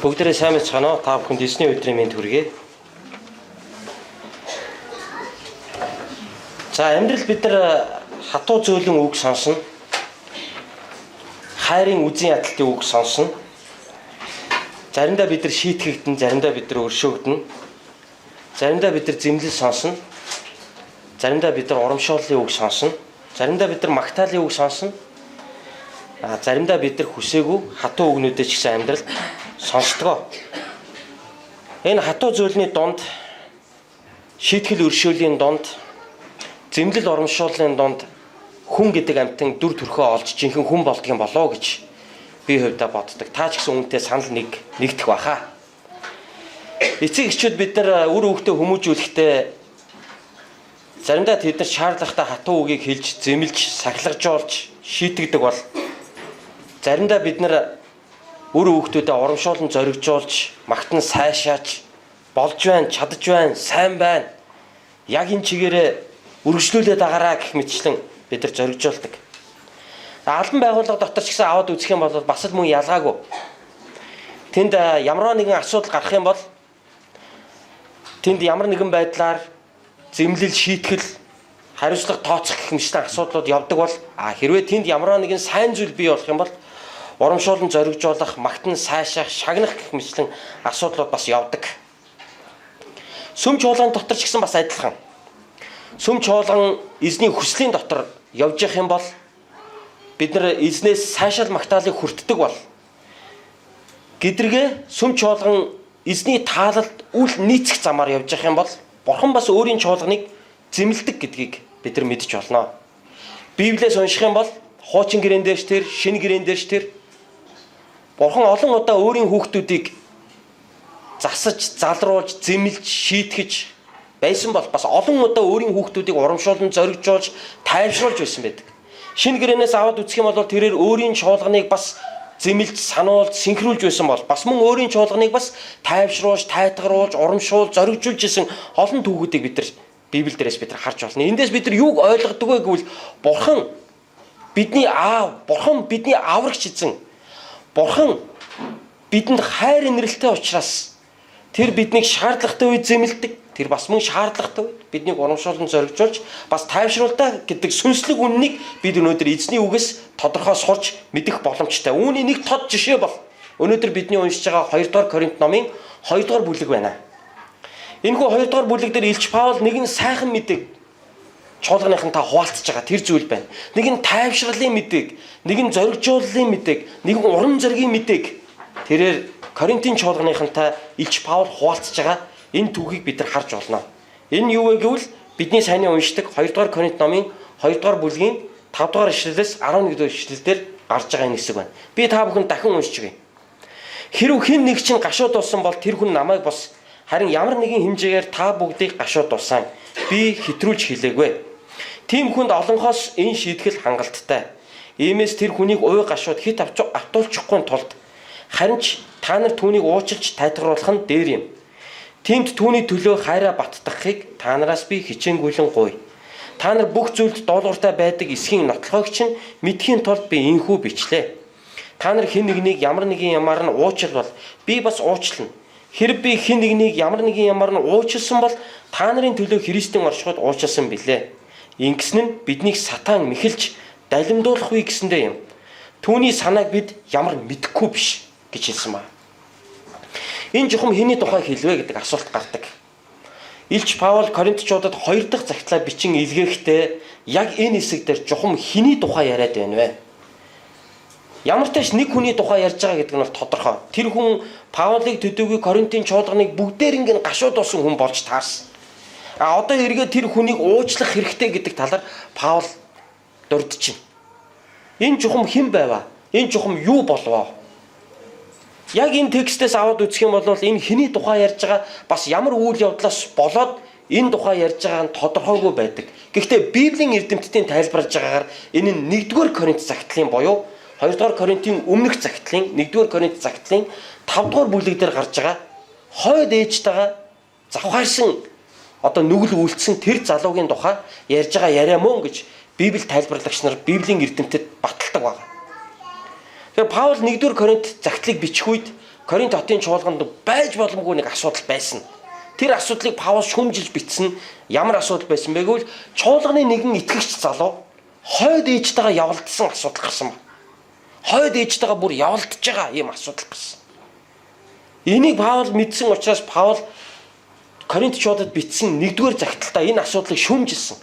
Бүгдээрээ сайн мэцгаана уу? Та бүхэнд Эзний өдрийн мэнд хүргэе. За амьдрал бид нар хатуу зөөлөн үг сонсно. Хайрын үзэн ядалтын үг сонсно. Заримдаа бид нар шийтгэгдэн, заримдаа бид нар өршөөгдөн. Заримдаа бид нар зэмлэл сонсно. Заримдаа бид нар урамшууллын үг сонсно. Заримдаа бид нар магтаалын үг сонсно. Заримдаа бид нар хүсээгүй хатуу үгнүүдээ ч гэсэн амьдрал сонсдгоо. Энэ хатуу зөөлний донд, шийтгэл өршөөлийн донд, зэмлэл урамшууллын донд хүн гэдэг амьтан дүр төрхөө олж жинхэнэ хүн болдгийн болоо гэж би хувьдаа боддог. Та ч гэсэн үүнтэй санал нэгдэх баха. Эцэг эхчүүд бид нар үр хүүхдээ хүмүүжүүлэхдээ заримдаа тэд нар шаардлагатай хатуу үгийг хэлж, зэмлж, сахилгажуулж, шийтгдэг бол заримдаа бид нар үр хүүхдүүдэд урамшуулан зоригжуулж, магтан сайшааж, болж байна, чадж байна, сайн байна. Яг энэ чигээрээ үргэлжлүүлээд агараа гэх мэтчлэн бид нар зоригжуулдаг. Албан байгууллага дотор ч гэсэн аваад үзэх юм бол бас л мөн ялгаагүй. Тэнд ямар нэгэн асуудал гарах юм бол тэнд ямар нэгэн байдлаар зэмлэл, шийтгэл, хариуцлага тооцох гэх мэтчлэн асуудлууд явдаг бол хэрвээ тэнд ямар нэгэн сайн зүйл бий болох юм бол урамшуулан зоригжуулах, магтан сайшаах, шагнах гэх мэтлэн асуудлууд бас явдаг. Сүм чуулган дотор ч гэсэн бас адилхан. Сүм чуулган эзний хүслийн дотор явж явах юм бол бид нар эзнээс сайшаал магтаалыг хүртдэг бол гэдргээ сүм чуулган эзний таалалд үл нийцэх замаар явж явах юм бол Бурхан бас өөрийн чуулганыг зэмлдэг гэдгийг бид нар мэдж болно. Библиэс унших юм бол хуучин гэрээн дээрч тэр, шинэ гэрээн дээрч тэр Бурхан олон удаа өөрийн хүүхдүүдийг засаж, залруулж, зэмлж, шийтгэж байсан бол бас олон удаа өөрийн хүүхдүүдийг урамшуулан зоригжуулж, тайвшруулж байсан байдаг. Шинэ гэрээнээс аваад үзэх юм бол тэрээр өөрийн чуулганыг бас зэмлж, сануулж, синхруулж байсан бол бас мөн өөрийн чуулганыг бас тайвшруулж, тайтгаруулж, урамшуул, зоригжуулж исэн олон түүхүүдийг бид нар Библи дээрээс бид нар харж байна. Эндээс бид нар юуг ойлгодог вэ гэвэл Бурхан бидний аав, Бурхан бидний аврагч эзэн. Бурхан бидэнд хайр инрэлтэй учраас тэр биднийг шаардлагатай үед зэмлдэг. Тэр бас мөн шаардлагатай үед биднийг урамшуулан зоригжуулж бас тайвшруулдаг гэдэг сүнслэг үннийг бид өнөөдөр эзний үгээс тодорхой сурч мэдэх боломжтой. Үүний нэг тод жишээ бол өнөөдөр бидний уншиж байгаа 2 дугаар Коринт номын 2 дугаар бүлэг байна. Энэхүү 2 дугаар бүлэг дээр Илч Паул нэгэн сайхан мэдээг чуулганыхантай хуваалцж байгаа тэр зүйл байна. Нэгэн тайвшралын мэдээг, нэгэн зоригжууллын мэдээг, нэгэн урам зоригийн мэдээг тэрээр Коринтын чуулганыхантай Илч Паул хуваалцж байгаа энэ түүхийг бид нар харж болно. Энэ юу вэ гэвэл бидний сайн уншдаг 2 дугаар Коринт номын 2 дугаар бүлгийн 5 дугаар ишлэлээс 11 дугаар ишлэлээр гарч байгаа энэ хэсэг байна. Би та бүхэнд дахин уншиж өгье. Хэрв хэн нэг чинь гашууд болсон бол тэр хүн намайг бос, харин ямар нэгэн хэмжээгээр та бүгдийг гашууд болсон. Би хэтрүүлж хэлээгүй. Тийм хүнд олонхоос энэ шийтгэл хангалттай. Иймээс тэр хүнийг уй гашууд хит автуулчихгүй тулд харин ч та нар түүнийг уучлж тайтгаруулах нь дээр юм. Тиймд түүний төлөө хайраа баттгахыг та нараас би хичээнгүйлэн гуй. Та нар бүх зүйлд дуулууртай байдаг эсхийн нотлохойг чинь мэдхийн тулд би инхүү бичлээ. Та нар хэн нэгнийг ямар нэгэн ямаар нь уучлвал би бас уучлана. Хэрэг би хэн нэгнийг ямар нэгэн ямаар нь уучлсан бол та нарын төлөө Христийн оршихуйд уучлсан билээ. Ингэсэн нь биднийг сатан мэхэлж далимдуулах үе гэсэндээ юм. Түүний санааг бид ямар мэдэхгүй биш гэж хэлсэн ба. Энэ жухам хэний тухай хэлвэ гэдэг асуулт гардаг. Илч Паул Коринтчуудад 2 дахь загтлаа бичин илгээхдээ яг энэ хэсэг дээр жухам хэний тухай яриад байна вэ? Ямар ч тааш нэг хүний тухай ярьж байгаа гэдэг нь бол тодорхой. Тэр хүн Паулыг төдөөгүй Коринтын чуулганыг бүгдээр ингэ гашууд болсон хүн болж таарсан. Одоо эргээ тэр хүнийг уучлах хэрэгтэй гэдэг талаар Паул дурдж байна. Энэ жухам хэн байваа? Энэ жухам юу болвоо? Яг энэ текстээс аваад үзэх юм бол энэ хэний тухай ярьж байгаа бас ямар үйл явдлаас болоод энэ тухай ярьж байгаа нь тодорхойгүй байдаг. Гэхдээ Библийн эрдэмтдийн тайлбарлаж байгаагаар энэ нь 1-р Коринт загтлын буюу 2-р Коринтын өмнөх загтлын 1-р Коринт загтлын 5-р бүлэг дээр гарч байгаа хойд ээжтэйгээ завхаарсан одоо нүгэл үйлцсэн тэр залуугийн тухай ярьж байгаа яриа мөн гэж Библи тайлбарлагч нар Библийн эрдэмтэд баталдаг байна. Тэгэхээр Паул 1-р Коринт загтлыг бичих үед Коринт хотын чуулганд байж боломгүй нэг асуудал байсан. Тэр асуудлыг Паул шүүмжилж бичсэн. Ямар асуудал байсан бэ гэвэл чуулганы нэгэн итгэгч залуу хойд ээжтэйгээ явуулдсан асуудал гарсан ба. Хойд ээжтэйгээ бүр явуулдаж байгаа юм асуудал гарсан. Энийг Паул мэдсэн учраас Паул Коринт чуулгад бичсэн 1-р загталтаа энэ асуудлыг шүүмжилсэн.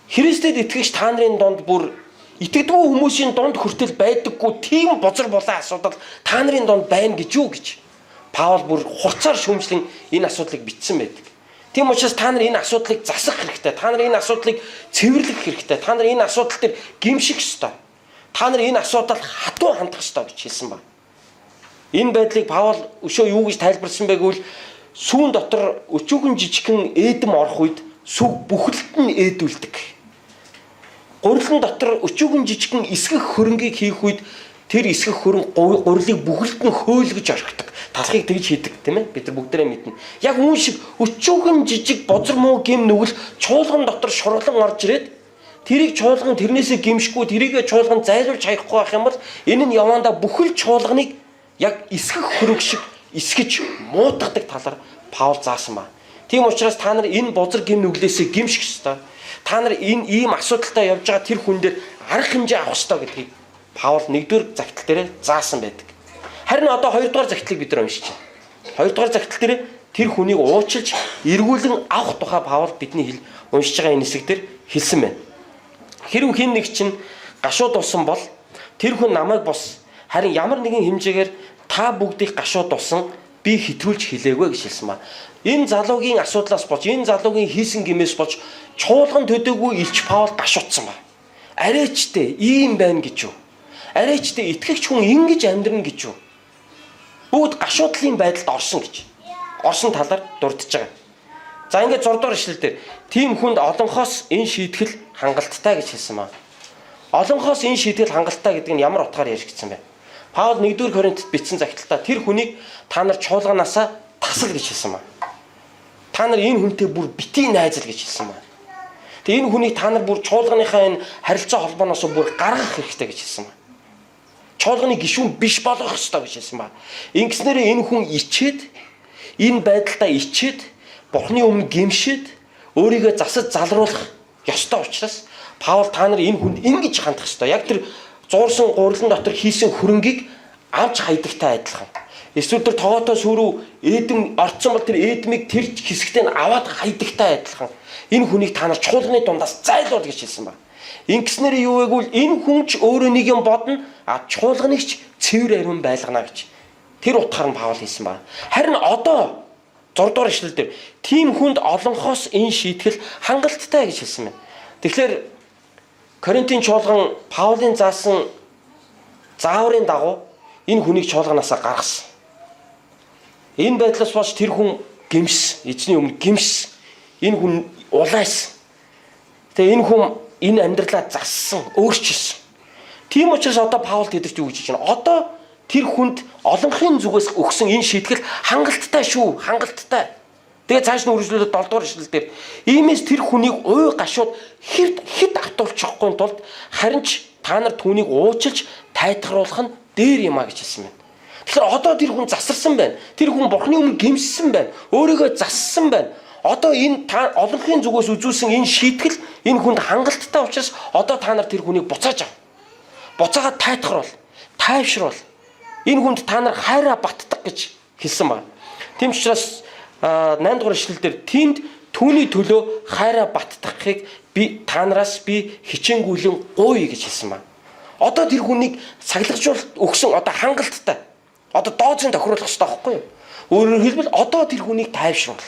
Христэд итгэгч та нарын донд бүр итгэдэггүй хүмүүсийн донд хүртэл байдаггүй тийм бозар булаа асуудал та нарын донд байна гэж юу гэж Паул бүр хурцаар шүүмжлэн энэ асуудлыг бичсэн байдаг. Тийм учраас та нар энэ асуудлыг засах хэрэгтэй. Та нар энэ асуудлыг цэвэрлэх хэрэгтэй. Та нар энэ асуудал дээр гимших ёстой. Та нар энэ асуудал хатуу хандах ёстой гэж хэлсэн байна. Энэ байдлыг Паул өшөө юу гэж тайлбарласан бэ гэвэл сүүн дотор өчүүхэн жижигхэн эдэм орох үед сүг бүхэлд нь ээдүүлдэг. Гурилан дотор өчүүхэн жижигхэн эсгэх хөрөнгийг хийх үед тэр эсгэх хөрөн гурилыг бүхэлд нь хөөлгөж орхидог. Талхыг тэгж хийдэг тийм ээ. Бид нар бүгдээрээ мэднэ. Яг үүн шиг өчүүхэн жижиг бозар муу гэм нүгэл чуулган дотор шурлан орж ирээд тэрийг чуулган тэрнээсээ гимшгүй тэрийгэ чуулган зайлуулж хаяхгүй байх юм бол энэ нь явандаа бүхэл чуулганыг яг эсгэх хөрөг шиг эсгэж муутгадаг талаар Паул заасан ба. Тийм учраас та нар энэ бозар гэм нүглээсээ гимших ёстой. Та нар энэ ийм асуудалтай явж байгаа тэр хүн дээр арга хэмжээ авах ёстой гэдгийг Паул 1-р загтал дээр заасан байдаг. Харин одоо 2-р загтлыг бид нар уншиж байна. 2-р загтал дээр тэр хүнийг уучлж эргүүлэн авах тухай Паул бидний уншиж байгаа энэ хэсэг дээр хэлсэн байна. Хэрв хэн нэг чинь гашууд болсон бол тэр хүн намайг бос харин ямар нэгэн хэмжээгээр та бүгдийг гашууд болсон би хэтрүүлж хэлээгүй гэж хэлсэн ба. Энэ залуугийн асуудлаас болж энэ залуугийн хийсэн гэмээс болж чуулган төдөөгүй илч Паул гашуудсан ба. Арайчтэй ийм байна гэж юу? Арайчтэй итгэгч хүн ингэж амьдрна гэж юу? Бүгд гашуудлын байдалд орсон гэж. Орсон талаар дурдж байгаа. За ингээд 6-р ишлэл дээр тийм хүнд олонхоос энэ шийтгэл хангалттай гэж хэлсэн ба. Олонхоос энэ шийтгэл хангалттай гэдэг нь ямар утгаар ярьж гисэн бэ? Паул 1-р Коринтод бичсэн загталтаа тэр хүнийг та нар чуулганаасаа тасал гэж хэлсэн ба. Та нар энэ хүнтэй бүр битгий найзал гэж хэлсэн ба. Тэгээ энэ хүнийг та нар бүр чуулганыхаа энэ харилцаа холбооноос бүр гаргах хэрэгтэй гэж хэлсэн ба. Чуулганы гишүүн биш болгох ёстой гэж хэлсэн ба. Ингэснээрээ энэ хүн ичээд энэ байдалдаа ичээд Бурхны өмнө гэмшээд өөрийгөө засаж залруулах ёстой учраас Паул та нар энэ хүнд ингэж хандах ёстой. Яг тэр зуурсан гурилан дотор хийсэн хөрөнгийг авч хайдагтай адилхан. Эсвэл тэр тооготой сүрүү эдэм орцсон бол тэр эдмийг тэр хэсэгтээ аваад хайдагтай адилхан. Энэ хүнийг та нар чуулганы дундаас зайлуул гэж хэлсэн ба. Ингэснээр юу вэ гэвэл энэ хүн ч өөрөө нэг юм бодно, чуулганыг ч цэвэр ариун байлгана гэж. Тэр утгаар нь Паул хэлсэн ба. Харин одоо 6-р ишлэл дээр тийм хүнд олонхоос энэ шийтгэл хангалттай гэж хэлсэн байна. Тэгэхээр Коринтын чуулган Паулын заасан зааврын дагуу энэ хүнийг чуулганаасаа гаргасан. Энэ байдлаас болж тэр хүн гимс, эзний өмнө гимс. Энэ хүн улайсан. Тэгээ энэ хүн энэ амьдралаа зассан, өөрчилсөн. Тийм учраас одоо Паул тэдэрт юу гэж хэлж байна? Одоо тэр хүнд олонхын зүгээс өгсөн энэ шийтгэл хангалттай шүү, хангалттай. Тэгээ цааш нь үргэлжлүүлээд 7-р ишлэл дээр иймээс тэр хүнийг ой гашууд хэд автуулчихгүй тулд харин ч та нар түүнийг уучлж тайтгаруулах нь дээр юм а гэж хэлсэн байна. Тэгэхээр одоо тэр хүн засарсан байна. Тэр хүн Бурхны өмнө гэмссэн байна. Өөрийгөө зассан байна. Одоо энэ та олонхын зүгээс үзүүлсэн энэ шийтгэл энэ хүнд хангалттай учраас одоо та нар тэр хүнийг буцааж ав. Буцаагаад тайтгаруул, тайвшруул. Энэ хүнд та нар хайраа баттдаг гэж хэлсэн байна. Тийм учраас 8-р ишлэл дээр тэнд түүний төлөө хайраа баттахыг би та нараас би хичээнгүйлэн гуй гэж хэлсэн байна. Одоо тэр хүнийг сахилгажуулалт өгсөн одоо хангалттай. Одоо дооцсон тохируулах хэрэгтэй байхгүй юу? Өөрөөр хэлбэл одоо тэр хүнийг тайвшруул.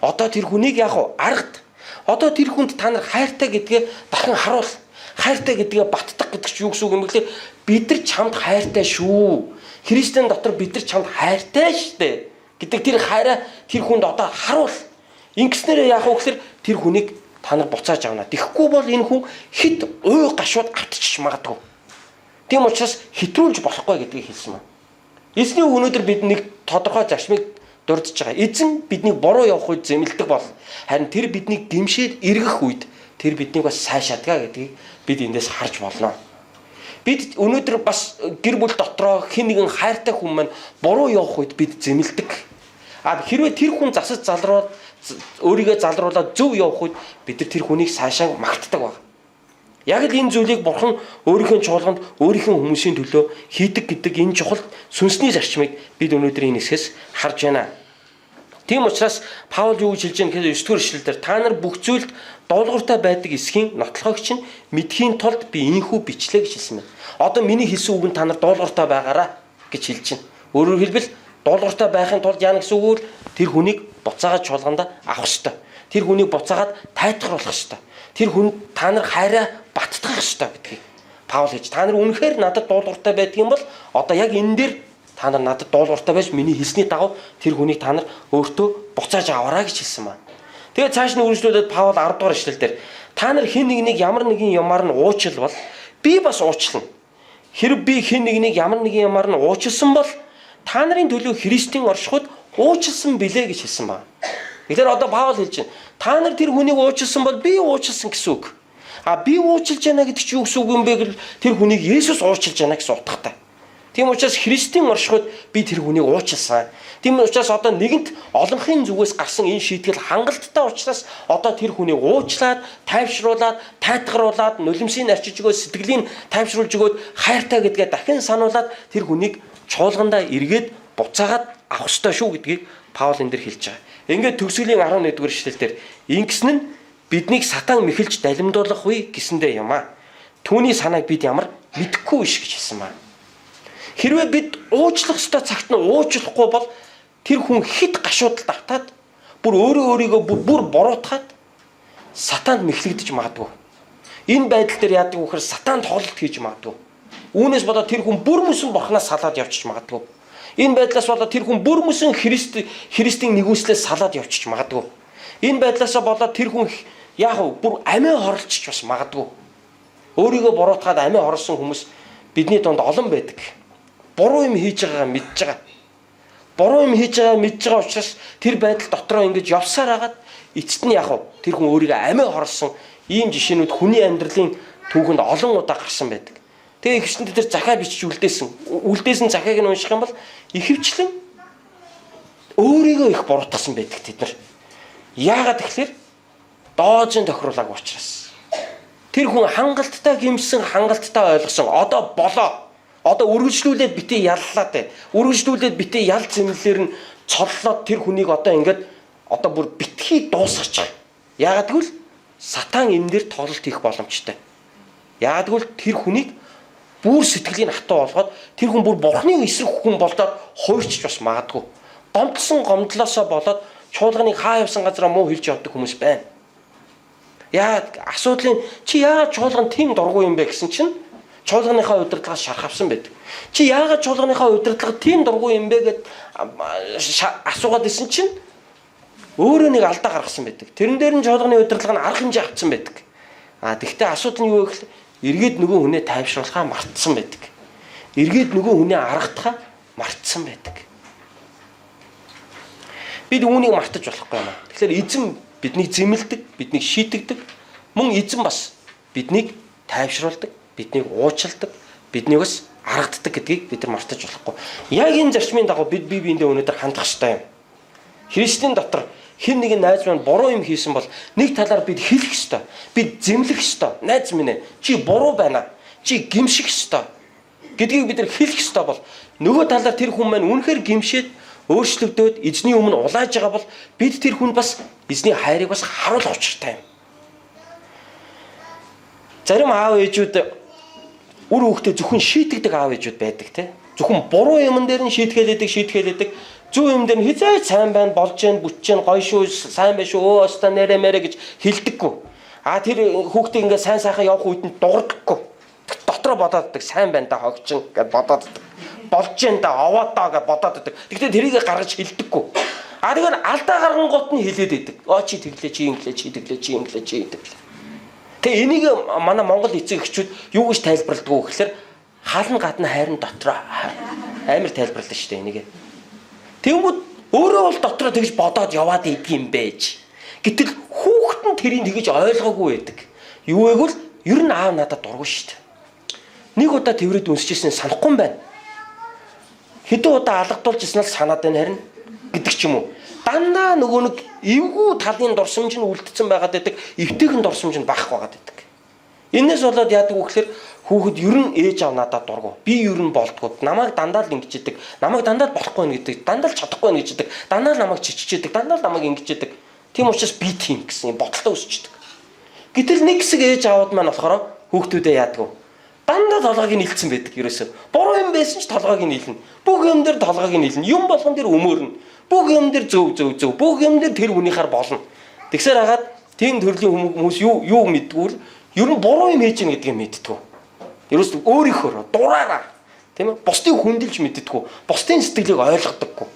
Одоо тэр хүнийг яг аргад. Одоо тэр хүнд та нар хайртай гэдгээ дахин харуул. Хайртай гэдгээ баттах гэдэг чинь юу гэсэн үг юм бэ гэхээр бид нар чамд хайртай шүү. Христийн дотор бид нар чамд хайртай штэ гэдэг тэр хайраа тэр хүнд одоо харуул. Ингэснээр яах вэ гэхээр тэр хүнийг та нар буцааж авна. Тэгэхгүй бол энэ хүн хит ой гашууд автчих магадгүй. Тийм учраас хэтрүүлж болохгүй гэдгийг хэлсэн байна. Эзний өнөөдөр бид нэг тодорхой зарчмыг дурдж байгаа. Эзэн биднийг буруу явах үед зэмлдэг бол харин тэр биднийг гимшээд эргэх үед тэр биднийг бас сайшаадгаа гэдгийг бид эндээс харж болно. Бид өнөөдөр бас гэр бүл дотроо хэн нэгэн хайртай хүн маань буруу явах үед бид зэмлдэг. Хэрвээ тэр хүн засаж залруулаад өөрийгөө залруулаад зөв явах үед бид нар тэр хүнийг цаашаа магтдаг баг. Яг л энэ зүйлийг Бурхан өөрийнхөө чуулганд өөрийнхөө хүмүүсийн төлөө хийдэг гэдэг энэ чухал сүнсний зарчмыг бид өнөөдөр энэ хэсгээс харж байна. Тийм учраас Паул юу гэж хэлж байгаа гэхээр 9 дугаар эшлэлдэр та нар бүх зүйлд дуулууртай байдаг эсхийн нотлохыг чинь мэдхийн тулд би ийхүү бичлээ гэж хэлсэн байна. Одоо миний хэлсэн үг нь та нар дуулууртай байгаараа гэж хэлж байна. Өөрөөр хэлбэл дуулууртай байхын тулд яана гэсэн үг нь тэр хүнийг буцаагаад чуулганда авах ёстой. Тэр хүнийг буцаагаад тайтгаруулах ёстой. Тэр хүн та нар хайраа баттгах ёстой гэдгийг Паул хэлж. Та нар үнэхээр надад дуулууртай байдаг юм бол одоо яг энэ дээр та нар надад дуулууртай байж миний хэлсний дагав тэр хүнийг та нар өөртөө буцааж аваарай гэж хэлсэн байна. Тэгээд цааш нь үргэлжлүүлээд Паул 10 дугаар эшлэлдэр та нар хэн нэгнийг ямар нэгэн ямаар нь уучлвал би бас уучлана. Хэрэг би хэн нэгнийг ямар нэгэн ямаар нь уучлсан бол та нарын төлөө Христийн оршихуйд уучлсан билээ гэж хэлсэн байна. Тэгэхээр одоо Паул хэлж байна. Та нар тэр хүнийг уучлсан бол би уучлсан гэсэн үг. Би уучлж яана гэдэг чинь юу гэсэн үг юм бэ гэвэл тэр хүнийг Есүс уучлж яана гэсэн утгатай. Тийм учраас Христийн оршихуйд би тэр хүнийг уучлсан. Тийм учраас одоо нэгэнт олонхын зүгээс гарсан энэ шийтгэл хангалттай учраас одоо тэр хүнийг уучлаад, тайвшруулад, тайтгаруулад, нулимсыг арчиж өгөөд сэтгэлийн тайвшруулж өгөөд хайртай гэдгээ дахин сануулад тэр хүнийг чуулгандаа эргээд буцаагаад авах ёстой шүү гэдгийг Паул энэ дэр хэлж байгаа. Ингээд төгсгөлийн 11 дугаар эшлэлдэр ингэсэн нь биднийг сатан мэхэлж далимдуулах үе гэсэндээ юм аа. Түүний санааг бид ямар мэдэхгүй биш гэж хэлсэн байна. Хэрвээ бид уучлах ёстой цагт нь уучлахгүй бол тэр хүн хит гашуудалд автаад бүр өөрийгөө бүр буруутгаад сатанд мэхлэгдэж магадгүй. Энэ байдал дээр яадаг вэ гэхээр сатанд хооллолт хийж магадгүй. Үүнээс болоод тэр хүн бүр мөсөн бурхнаас салаад явчих магадгүй. Энэ байдлаас болоод тэр хүн бүр мөсөн Христийн нэгүслээс салаад явчих магадгүй. Энэ байдлаас болоод тэр хүн яг бүр амиа хорлчих бас магадгүй. Өөрийгөө буруутгаад амиа хорлсон хүмүүс бидний дунд олон байдаг. Буруу юм хийж байгаагаа мэдж байгаа. Буруу юм хийж байгаагаа мэдж байгаа учраас тэр байдал дотроо ингэж явсаар хагаад эцэст нь яг тэр хүн өөрийгөө амиа хорлсон ийм жишээнүүд хүний амьдралын түүхэнд олон удаа гарсан байдаг. Тэгээ ихчэнд тэр захаа бичиж үлдээсэн захааг нь унших юм бол ихэвчлэн өөрийгөө их буруутгасан байдаг тэд нар. Яагаад тэгэхээр доожин тохируулаагүй учраас. Тэр хүн хангалттай гимсэн, хангалттай ойлгосон. Одоо болоо. Одоо үргэлжлүүлээд битээ яллаа те. Үргэлжлүүлээд битээ ял зэмлэлээр нь цоллоод тэр хүнийг одоо ингээд одоо бүр битгий дуусгачих. Яагаад гэвэл сатан энэ дээр тоглолт хийх боломжтой. Яагаад гэвэл тэр хүнийг бүр сэтгэлийн хатуу болгоод тэр хүн бүр бурхны эсрэг хүн болдоод хуйрчж бас магадгүй. Гомдлсон гомдлоосоо болоод чуулганыг хаа явсан газараа муу хэлж явдаг хүмүүс байна. Яа асуудлын чи яагаад чуулган тийм дургүй юм бэ гэсэн чинь чуулганыхаа удирдлагаас шарх авсан байдаг. Чи яагаад чуулганыхаа удирдлага тийм дургүй юм бэ гэд асуугаад исэн чинь өөрөө нэг алдаа гаргасан байдаг. Тэрэн дээр нь чуулганы удирдлага нь арга хэмжээ авсан байдаг. Тэгвэл асуудал нь юу вэ гэвэл эргээд нөгөө хүнээ тайвшруулахаа мартсан байдаг. Эргээд нөгөө хүнээ аргатахаа мартсан байдаг. Бид үүнийг мартаж болохгүй юм аа. Тэгэхээр эзэн биднийг зэмлдэг, биднийг шийтгдэг. Мөн эзэн бас биднийг тайвшруулдаг, биднийг уучладаг, биднийг бас аргаддаг гэдгийг бид нар мартаж болохгүй. Яг энэ зарчмын дагуу бид бие биендээ өнөөдөр хандах ёстой юм. Христийн дотор хэн нэгэн найз маань буруу юм хийсэн бол нэг талаар бид хэлэх ёстой. Бид зэмлэх ёстой. Найз минь ээ, чи буруу байна. Чи гимших ёстой. Гэдгийг бид нар хэлэх ёстой бол нөгөө талаар тэр хүн маань үнэхээр гимшээд өөрчлөгдөөд эзний өмнө улааж байгаа бол бид тэр хүнд бас эзний хайрыг бас харуулах учиртай юм. Зарим аав ээжүүд үр хүүхдээ зөвхөн шийтгдэг аав ээжүүд байдаг те. Зөвхөн буруу юмн дээр нь шийтгэлээдэг. Зөв юм дээр нь хизээч сайн байна, болж гэн, бүтж гэн, гоё шүү, сайн байна шүү, өө оста нэрэ мэрэ гэж хэлдэггүй. Тэр хүүхдээ ингээ сайн сайхан явах үед нь дуурдаггүй. Дотроо бодоод байдаг, сайн байна да хогчин гэж бодоод байдаг. Болж гэн да овоо даа гэж бодоод байдаг. Тэгтээ тэрийг гаргаж хэлдэггүй. Тэгэхээр алдаа гаргангуут нь хэлээд байдаг. Чи тэглээ, чи инглээ, чи тэглээ, чи инглээ, чи тэглээ. Тэгээ энийг манай Монгол эцэг эхчүүд юу гэж тайлбарладаг вэ гэхээр хаална гадна хайрн дотроо амар тайлбарлаж штэ энийг. Тэгвэл өөрөө бол дотроо тэгж бодоод яваад идэх юм байж. Гэтэл хүүхэд нь тэрийг тэгж ойлгоогүй байдаг. Юу вэ гэвэл ер нь аав надад дургүй штэ. Нэг удаа тэрвэрэд үнсчихсэн санахгүй юм байна. Хэдэн удаа алгадуулж ирсэн л санаад байна харин гэдэг ч юм уу. Дандаа нөгөө нэг эвгүй талын дурсамж нь үлдсэн байгаад байдаг, эвтэйхэн дурсамж нь багах байгаад байдаг. Энээс болоод яадаг вэ гэхээр хүүхэд ер нь ээж аав надад дургу. Би ер нь болдгоо. Намайг дандаа л ингэж идэг. Намайг дандаа л болохгүй нэ гэдэг. Дандаа л чадахгүй нэ гэж идэг. Дандаа л намайг чиччээдэг. Дандаа л намайг ингэж идэг. Тийм учраас би тийм гэсэн юм бодлоо өсчдөг. Гэтэл нэг хэсэг ээж аавууд маань болохоор хүүхдүүдээ яадаг вэ? Дандаа толгойг нь илтсэн байдаг ерөөсөө. Буруу юм байсан ч толгойг нь илнэ. Бүх юм дээр толгойг нь илнэ. Юм болгон дээр өмөөрнө. Бүх юм дээр зөв. Бүх юм дээр тэр хүнийхаар болно. Тэгсээр хагаад тийм төрлийн хүмүүс юу мэддгүүл ер нь буруу юм хийж гэнэ гэдгийг мэдтгүү. Ерөөсөө өөрийнхөө дураараа тийм ээ бусдыг хүндэлж мэддэггүй. Бусдын сэтгэлийг ойлгодоггүй.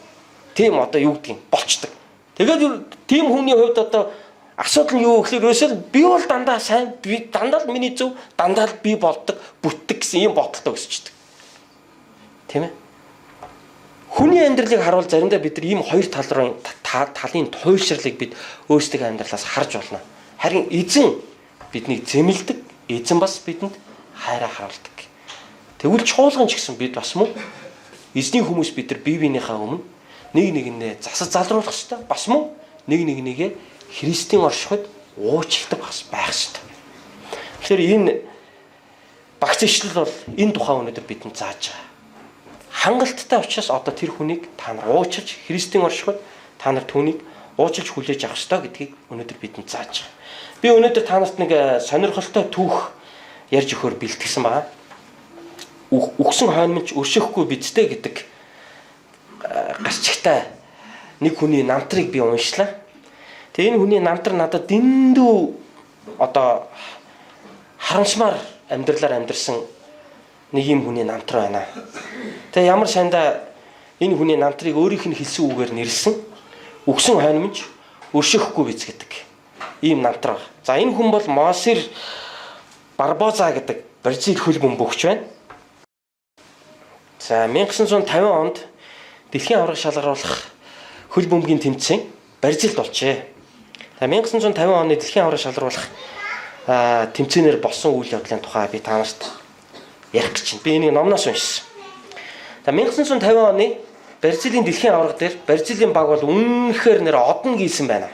Тийм одоо юу гэдгийг болчдөг. Тэгээд тийм хүний хувьд одоо асуудал нь юу гэхээр ерөөсөө би бол дандаа сайн, би дандаа л миний зөв, дандаа л би болдог, бүтдэг гэсэн юм бодолтой өсчдөг. Тийм ээ. Хүний амьдралыг харуул заримдаа бид нар ийм хоёр талын туйлшрлыг бид өөрсдөө амьдралаас харж болно. Харин эзэн биднийг зэмлдэг, эзэн бас бидэнд хайраа харуулдаг. Тэгвэл чуулган ч гэсэн бид бас мөн эзний хүмүүс бид нар бие биенийхээ өмнө нэг нэгэндээ засаж залруулах хэрэгтэй. Бас мөн нэг нэгээ Христийн оршихуйд уучилдаг байх хэрэгтэй. Тэгэхээр энэ багц ишлэл бол энэ тухай өнөөдөр бидэнд зааж байгаа. Хангалттай учраас одоо тэр хүнийг та нар уучилж Христийн оршихуйд та нар түүнийг уучилж хүлээж авах ёстой гэдгийг өнөөдөр бидэнд зааж байгаа. Би өнөөдөр та нарт нэг сонирхолтой түүх ярьж өгөхөөр бэлтгэсэн байгаа. Үхсэн хойномч өршөхгүй бидтэй гэдэг гарчигтай нэг хүний намтрыг би уншлаа. Тэгээ энэ хүний намтар надад дэндүү одоо харамсмаар амьдралаар амьдэрсэн нэг юм хүний намтар байна. Тэгээ ямар сандаа энэ хүний намтрыг өөрийнх нь хэлсэн үгээр нэрлсэн үхсэн хойномч өршөхгүй биз гэдэг ийм намтар байна. За энэ хүн бол Мосир Барбоза гэдэг Бразил хөл бөмбөгч байна. За 1950 онд дэлхийн аварга шалгаруулах хөл бөмбөгийн тэмцээн Бразилд болжээ. За 1950 оны дэлхийн аварга шалгаруулах тэмцээнээр болсон үйл явдлын тухай би та нарт ярих гэж байна. Би энийг номноос уншсан. За 1950 оны Бразилийн дэлхийн аварга дээр Бразилийн баг бол үнэхээр нэр одно гийсэн байна.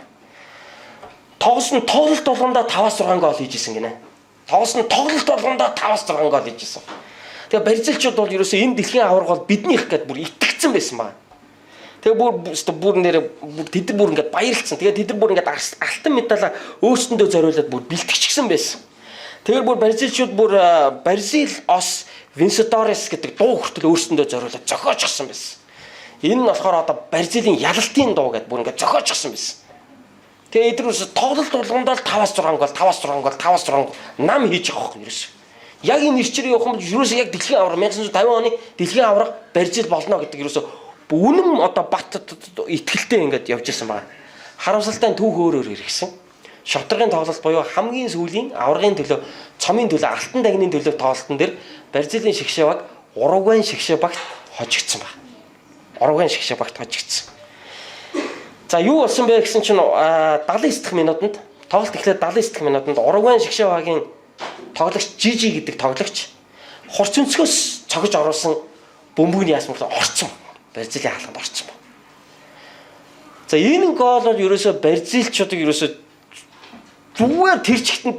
Тоглолт нь тоглолт болгондоо 5-6 гол хийжсэн гинэ. Тоглолт нь тоглолт болгондоо 5-6 гол хийжсэн. Тэгээ Бразилчууд бол ерөөсөө энэ дэлхийн аварга бол биднийх гэд бүр итгэцэн байсан байна. Тэгээ бүр нэр тэд бүр ингээд баярлцсан. Тэгээ тэд бүр ингээд алтан медалаа өөрсөндөө зориулаад бүр бэлтгэжсэн байсан. Тэгэхээр бүр Бразилчууд бүр Бразил ос Vencedores гэдэг дуу хүртэл өөрсөндөө зориулаад зохиочихсан байсан. Энэ нь болохоор одоо Бразилийн ялалтын дуу гэдээ бүр ингээд зохиочихсан байсан. Тэгээ эдрүүс тоглолт болгондоо 5-6 гол нам хийж авах ерөөс. Яг энэ ирчрийн явах юм ерөөс яг дэлхийн аварга 1950 оны дэлхийн аварга Бразил болно гэдэг ерөөс үнэн одоо бат итгэлтэй ингээд явж ирсэн байна. Харамсалтай түүх өөр иргсэн. Шотрын тоглолт буюу хамгийн сүүлийн аваргын төлөө цомын төлөө алтан дагны төлөө тоглолтын дээр Бразилийн шигшээ баг Уругвайн шигшээ багт хожигдсан байна. Уругвайн шигшээ багт хожигдсан. За юу болсон бэ гэсэн чинь 79 дахь минутанд тоглолт эхлээд 79 дахь минутанд Уругвайн шигшээ багийн тоглогч Жижи гэдэг тоглогч хурц өнцгөөс цогж оруулсан бөмбөгний ясмал орцсон. Бразилийн хаалганд орцсон байна. За энэ гол бол ерөөсөө Бразилчуудыг ерөөсөө зүгээр тэр чигтэн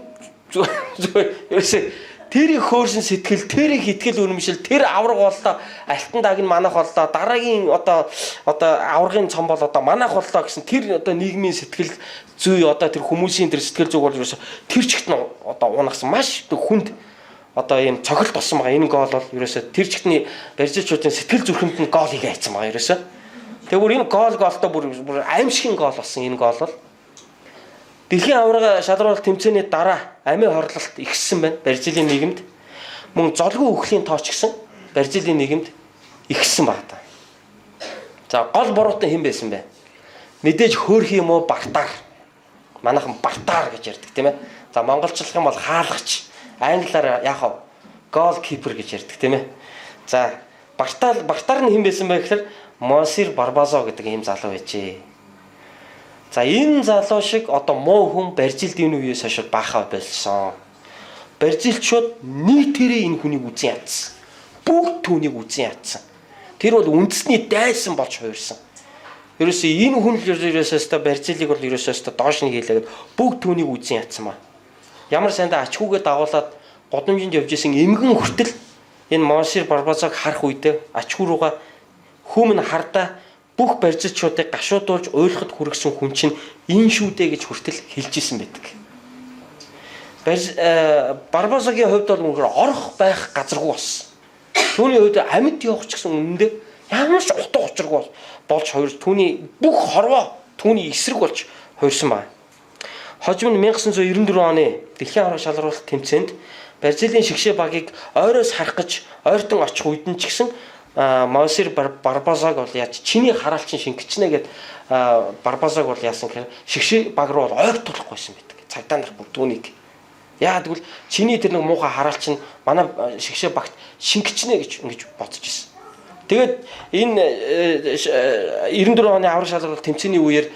ерөөсөө тэрийг хөөрсөн сэтгэл, тэрийг итгэл үнэмшил, тэр авраг боллоо, алтан даг нь манах боллоо, дараагийн одоо аврагын цом бол одоо манах боллоо гэсэн тэр одоо нийгмийн сэтгэл зүй одоо тэр хүмүүсийн тэр сэтгэл зүг бол ерөөсөө тэр чигтэн одоо унагсан маш хүнд одоо ийм цохилт болсон байгаа. Энэ гол бол ерөөсөө тэр чигтний Бразилчуудын сэтгэл зүрхэнд нь гол хийгээ хайцсан байгаа ерөөсөө. Тэгээ бүр энэ голтой бүр аимшигын гол болсон энэ гол бол дэлхийн аварга шалгаруулалт тэмцээний дараа амийн хорлолт ихссэн байна Бразилийн нийгэмд. Мөн золгүй үхлийн тооч гэсэн Бразилийн нийгэмд ихссэн байна та. За гол буруутай хэн байсан бэ? Мэдээж хөөрх юм уу бартаар. Манайхан бартаар гэж ярьдаг тийм ээ. За монголчлох юм бол хаалгач. Англиар яг хав голкипер гэж ярьдаг тийм ээ. За бартаар нь хэн байсан бэ гэхээр Мосир Барбоза гэдэг ийм залуу байжээ. За энэ залуу шиг одоо муу хүн Бразилд энэ үеэс хойш баахаа болсон. барилчууд нийтээрээ энэ хүнийг үзэн ядсан. Бүгд түүнийг үзэн ядсан. Тэр бол үндэсний дайсан болж хувирсан. Ерөөсөө энэ хүн л ерөөсөө барилыг бол ерөөсөө доош нь хийлээгээд бүгд түүнийг үзэн ядсан маа. Ямар сайндаа ачхүүгээ дагуулад годамжинд явж исэн эмгэн хүртэл энэ Монсир Барбазаг харах үедээ ачхүү руугаа хүмүн хардаа бүх барилчуудыг гашуудуулж ойлгоход хүргэсэн хүн чинь энэ шүү дээ гэж хүртэл хэлж исэн байдаг. Барбазагийн хувьд бол үнэхээр орох байх газаргүй болсон. Түүний хувьд амьд явах ч гэсэн үнэндээ ямар ч утга учиргүй болж хувирч түүний бүх хорвоо түүний эсрэг болж хувирсан байна. Хожим нь 1994 оны Дэлхийн аварга шалралт тэмцээнд Бразилийн шигшээ багийг ойроос харах гэж ойртон очих үед нь ч гэсэн Монсир Барбазаг бол яаж чиний хараалчин шингэчнэ гэд Барбазаг бол яасан гэхээр шигшээ баг руу ойр тулахгүйсэн байдаг. Цагдаа нар бүр түүнийг яа тэгвэл чиний тэр нэг муухай хараалчин манай шигшээ багт шингэчнэ гэж ингэж бодож ирсэн. Тэгээд энэ 94 оны аварга шалралт тэмцээний үеэр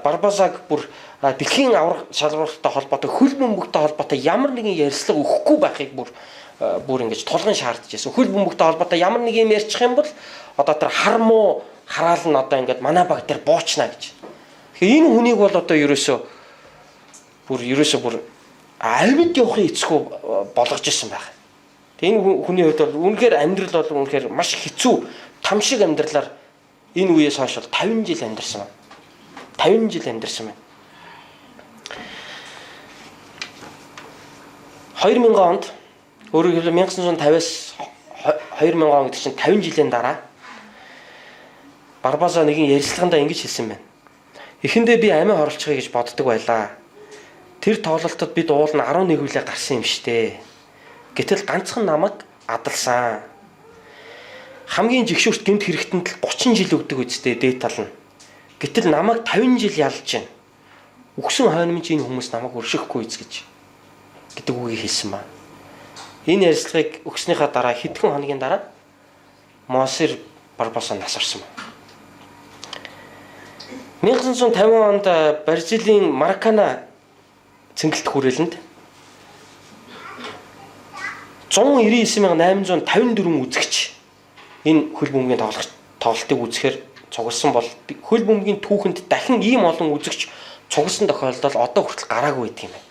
Барбазаг бүр дэлхийн аварга шалралттай холбоотой хөл бөмбөгтэй холбоотой ямар нэгэн ярилцлага өгөхгүй байхыг бүр ингэж тулгын шаардж байсан. Хөл бөмбөгтэй холбоотой ямар нэг юм ярьчих юм бол одоо тэр хар муу хараал нь одоо ингэж манай баг дээр буучна гэж. Тэгэхээр энэ хүнийг бол одоо ерөөсөө бүр амьд явахын эцгүү болгож ирсэн байх. Тэгээ энэ хүний хувьд бол үнэхээр амьдрал бол үнэхээр маш хэцүү там шиг амьдралаар энэ үеэс хойш 50 жил амьдарсан байна. 50 жил амьдарсан байна. 2000 онд өөрөөр хэлбэл 1950-аас 2000 он гэдэг чинь 50 жилийн дараа Барбаза нэгэн ярилцлагандаа ингэж хэлсэн байна. Эхэндээ би амиа хорлцохыг гэж боддог байлаа. Тэр тоглолтод бид уул нь 11 хүлээ гарсан юм штэ. Гэтэл ганцхан намайг адалсан. Хамгийн жигшүүрт гэмт хэрэгтэнд л 30 жил өгдөг үсттэй дээд тал нь. Гэтэл намайг 50 жил ялж байна. Үгсэн хойно энэ хүмүүс намайг өршөхгүй гэж гэдэг үгийг хэлсэн ба. Энэ ярилцлагыг өгснийхаа дараа хэдхэн хоногийн дараа Монсир Барбаза нас орсон ба. 1950 онд Бразилийн Маракана цэнгэлт хүрээлэнд 199,854 үзэгч энэ хөл бөмбөгийн тоглолтыг үзэхээр цугласан бол хөл бөмбөгийн түүхэнд дахин ийм олон үзэгч цугласан тохиолдол одоо хүртэл гараагүй байдаг юм байна.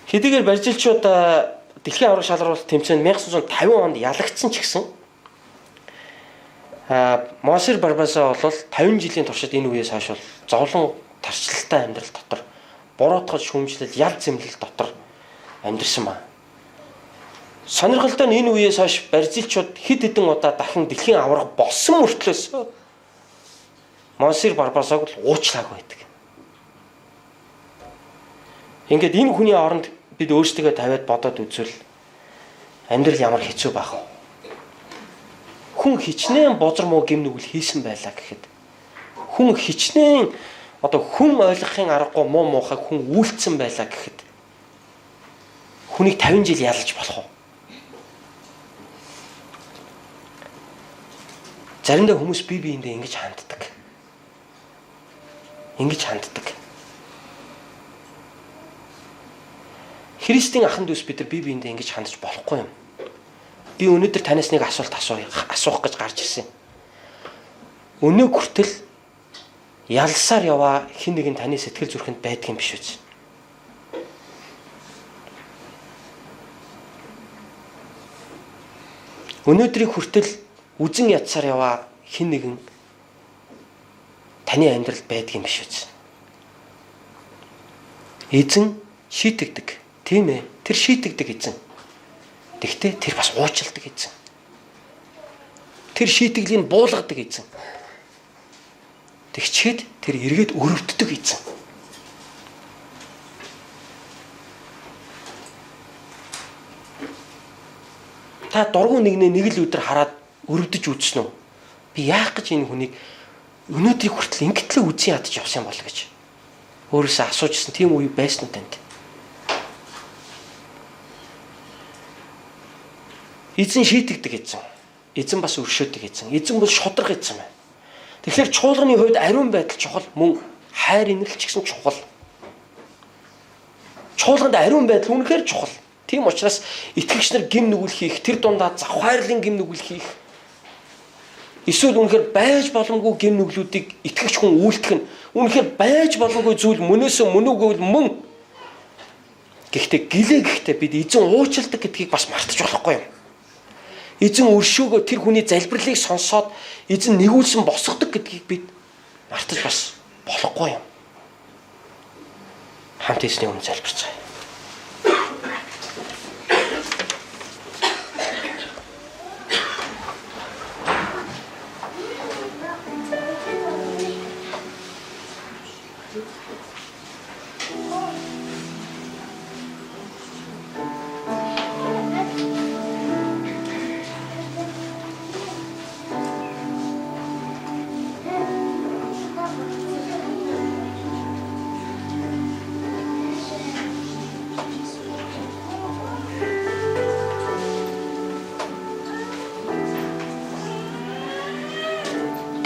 Хэдийгээр барилчууд Дэлхийн аварга шалралт тэмцээнд 1950 онд ялагдсан ч гэсэн Монсир Барбаза бол 50 жилийн туршид энэ үеэс хойш бол зовлон тарчлалтай амьдрал дотор буруутгал шүүмжлэл ял зэмлэл дотор амьдэрсэн ба. Сонирхолтой нь энэ үеэс хойш барилчууд хэд хэдэн удаа дахин дэлхийн аварга болсон мөртлөөс Монсир Барбазаг л уучлаагүй байдаг. Ингээд энэ хүний оронд бид өөрсдөө тавиад бодоод үзвэл амьдрал ямар хэцүү байх вэ? Хүн хичнээн бозар муу гэм нүгэл хийсэн байлаа гэхэд хүн хичнээн одоо хүн ойлгохын аргагүй муу муухайг хүн үйлцсэн байлаа гэхэд хүнийг 50 жил ялж болох уу? Заримдаа хүмүүс бие биендээ ингэж ханддаг. Христийн ахын дүүс бид нар бие биендээ ингэж хандж болохгүй юм. Би өнөөдөр танаас нэг асуулт асуух гэж гарч ирсэн. Өнөө хүртэл ялсаар яваа хэн нэгэн таны сэтгэл зүрхэнд байдаг юм биш үү? Өнөөдрийг хүртэл үзэн ядсаар яваа хэн нэгэн таны амьдралд байдаг юм биш үү? Эзэн шийтгдэг. Тийм ээ. Тэр шийтгдэг эзэн. Тэгтээ тэр бас уучилдаг эзэн. Тэр шийтгэлийг буулгадаг эзэн. Тэгчээд тэр эргээд өрөвддөг эзэн. Та дургуун нэгнээ нэг л өдөр хараад өрөвдөж үзсэн үү? Би яах гэж энэ хүнийг өнөөдрийг хүртэл ингэтлээ үзэн ядаж явсан юм бол гэж өөрөөсөө асуужсэн тийм үе байсан уу танд? Эзэн шийтгдэг эзэн. Эзэн бас өршөөдөг эзэн. Эзэн бол шудраг эзэн байна. Тэгэхээр чуулганы хувьд ариун байдал чухал, мөн хайр инэрл ч гэсэн чухал. Чуулганд ариун байдал үнэхээр чухал. Тийм учраас итгэгч нар гим нүгэл хийх, тэр дундаа завхаарлын гим нүгэл хийх. Эсвэл үнэхээр байж боломгүй гим нүглүүдийг итгэгч хүн үйлдэх нь үнэхээр байж боломгүй зүйл мөнөөсөө мөнүүгөө мөн. Гэхдээ гэлээ бид эзэн уучилдаг гэдгийг бас мартаж болохгүй юм. Эзэн өршөөгөө тэр хүний залбирлыг сонсоод эзэн нэгүүлсэн босгодог гэдгийг бид мартаж бас болохгүй юм. Хамт эзний өмнө залбирцгаая.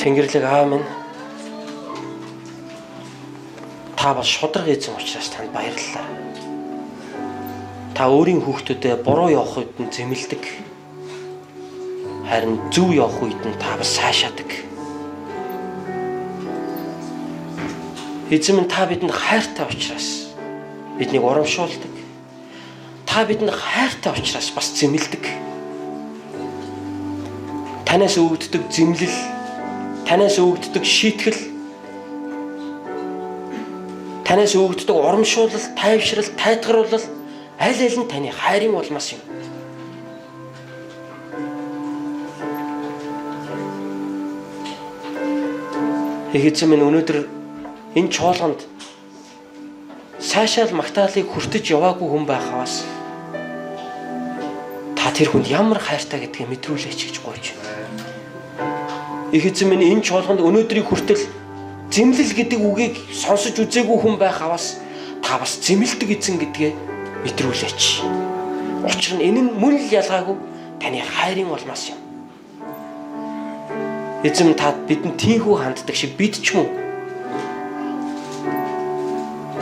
Тэнгэрлэг аав минь, та бас шударга эзэн учраас танд баярлалаа. Та өөрийн хүүхдүүдэд буруу явах үед нь зэмлдэг. Харин зөв явах үед нь та бас сайшаадаг. Эзэн минь, та бидэнд хайртай учраас биднийг урамшуулдаг. Та бидэнд хайртай учраас бас зэмлдэг. Танаас өгөгддөг зэмлэл, танаас өгөгддөг шийтгэл, танаас өгөгддөг урамшуулал, тайвшрал, тайтгаруулал аль аль нь таны хайрын улмаас юм. Эзэн минь, өнөөдөр энэ чуулганд сайшаал магтаалыг хүртэж яваагүй хүн байхаас та тэр хүнд ямар хайртай гэдгийг мэдрүүлээч гэж гуйж байна. Эзэн минь, энэ чуулганд өнөөдрийн хүртэл зэмлэл гэдэг үгийг сонсож үзээгүй хүн байхаас та бас зэмлдэг эзэн гэдгээ мэдрүүлээч. Учир нь энэ нь мөн л ялгаагүй таны хайрын улмаас юм. Эзэн, та бидэнд тийхүү ханддаг шиг бид ч мөн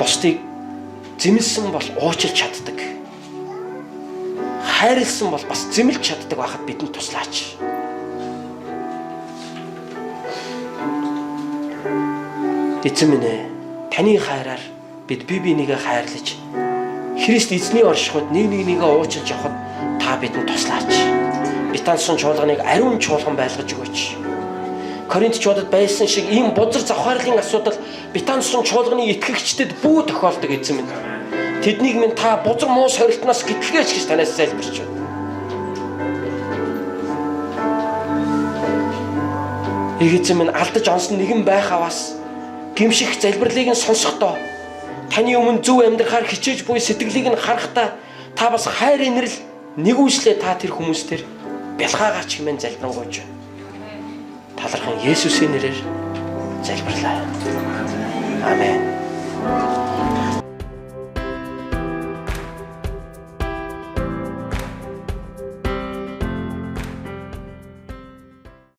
бусдыг зэмлсэн бол уучлж чаддаг. Хайрлсан бол бас зэмлж чаддаг байхад бидэнд туслаач. Эзэн минь, таны хайраар бид бие бинийгээ хайрлаж Христ эзний оршихуйд нэг нэгнийгээ уучлж явахад та бидэнд туслаач. Битансын чуулганыг ариун чуулган байлгаж өгөөч. Коринтчуудад байсан шиг ийм бузар завхаарлын асуудал Битансын чуулганы итгэгчдэд бүү тохиолдог эзэн минь. Тэднийг минь та бузар муу сорилтноос гэтлгээч гэж танаас залбирч байна. Эзэн минь, алдаж онсон нэгэн байхаваас гимших залбирлыг нь сонсохдоо таны өмнө зөв амьдрахаар хичээж буй сэтгэлийг нь харахтаа та бас хайр инэрл нэгүслээ та тэр хүмүүстээр бэлгаагаач хэмээн залбирanгуйч байна. Талархан Есүсийн нэрээр залбирлаа. Амен.